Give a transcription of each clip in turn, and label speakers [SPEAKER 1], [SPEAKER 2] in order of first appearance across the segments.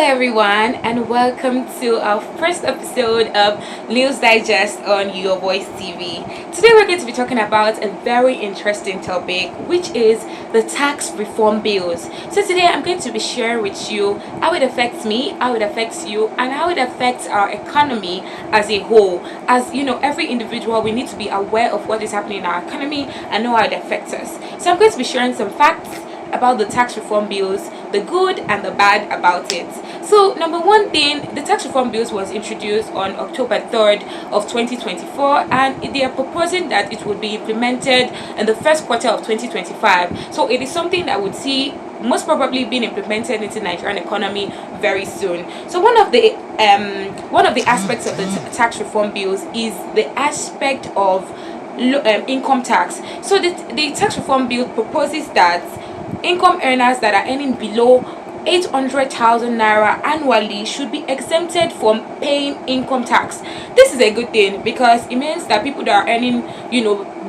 [SPEAKER 1] everyone, and welcome to our first episode of News Digest on Your Voice TV. Today we're going to be talking about a very interesting topic, which is the tax reform bills. So today I'm going to be sharing with you how it affects me, how it affects you, and how it affects our economy as a whole. As you know, every individual, we need to be aware of what is happening in our economy and know how it affects us. So I'm going to be sharing some facts about the tax reform bills, the good and the bad about it. So number one thing, the tax reform bills was introduced on October 3rd of 2024, and they are proposing that it would be implemented in the first quarter of 2025. So it is something that would see most probably being implemented into Nigerian economy very soon. So one of the aspects of the tax reform bills is the aspect of income tax. So the tax reform bill proposes that income earners that are earning below 800,000 naira annually should be exempted from paying income tax. This is a good thing because it means that people that are earning,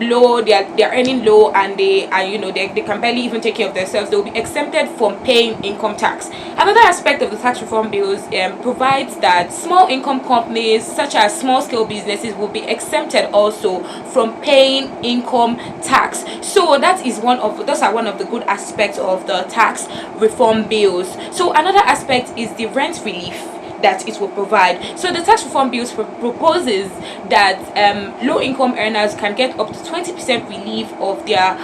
[SPEAKER 1] low, they are earning low, and they can barely even take care of themselves, they will be exempted from paying income tax. Another aspect of the tax reform bills provides that small income companies such as small scale businesses will be exempted also from paying income tax. So those are one of the good aspects of the tax reform bills. So another aspect is the rent relief that it will provide. So the tax reform bills proposes that low income earners can get up to 20% relief of their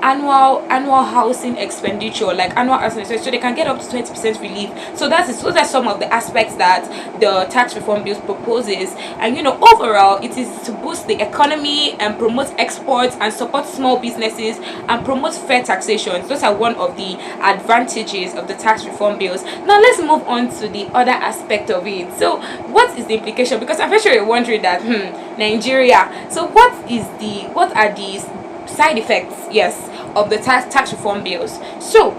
[SPEAKER 1] annual housing expenditure, like annual housing expenditure. So they can get up to 20% relief. So those are some of the aspects that the tax reform bills proposes. And overall, it is to boost the economy and promote exports and support small businesses and promote fair taxation. Those are one of the advantages of the tax reform bills. Now let's move on to the other aspect of it. So what is the implication? Because I'm very sure you're wondering that Nigeria, so what are these side effects, yes, of the tax reform bills? So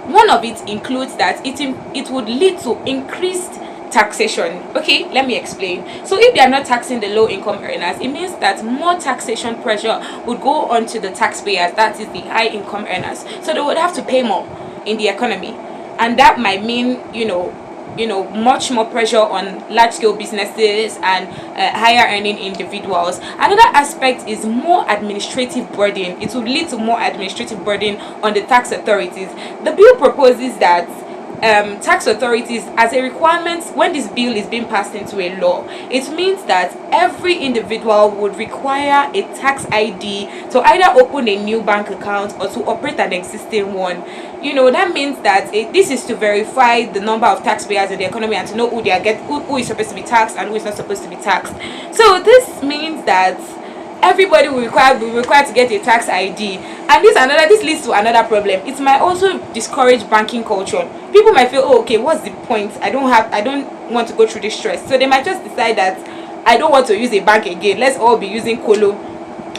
[SPEAKER 1] one of it includes that it would lead to increased taxation. Okay, let me explain. So if they are not taxing the low income earners, it means that more taxation pressure would go on to the taxpayers, that is the high income earners. So they would have to pay more in the economy, and that might mean much more pressure on large-scale businesses and higher earning individuals. Another aspect is more administrative burden. It will lead to more administrative burden on the tax authorities. The bill proposes that tax authorities, as a requirement, when this bill is being passed into a law, it means that every individual would require a tax ID to either open a new bank account or to operate an existing one. That means that this is to verify the number of taxpayers in the economy and to know who is supposed to be taxed and who is not supposed to be taxed. So this means that everybody will be required to get a tax ID, and this leads to another problem. It might also discourage banking culture. People might feel, oh, okay, what's the point? I don't want to go through this stress, so they might just decide that I don't want to use a bank again. Let's all be using Kolo,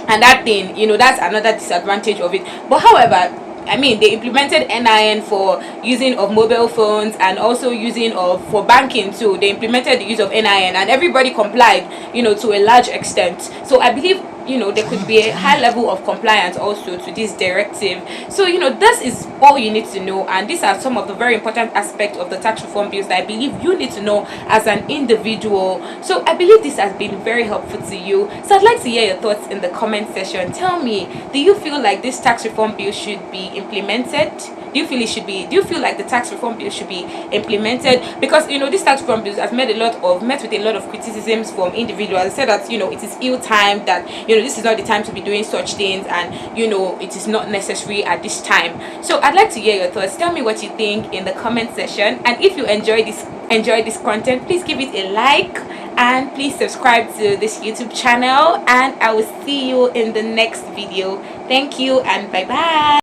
[SPEAKER 1] and that thing, that's another disadvantage of it. But however, they implemented NIN for using of mobile phones and also using for banking too. They implemented the use of NIN and everybody complied, to a large extent. So I believe there could be a high level of compliance also to this directive. So this is all you need to know, and these are some of the very important aspects of the tax reform bills that I believe you need to know as an individual. So I believe this has been very helpful to you. So I'd like to hear your thoughts in the comment section. Tell me, do you feel like this tax reform bill should be implemented? Do you feel like the tax reform bill should be implemented? Because this tax reform bill has met with a lot of criticisms from individuals. They said that it is ill timed, that this is not the time to be doing such things, and it is not necessary at this time. So I'd like to hear your thoughts. Tell me what you think in the comment section, and if you enjoy this content, please give it a like and please subscribe to this YouTube channel, and I will see you in the next video. Thank you and bye bye.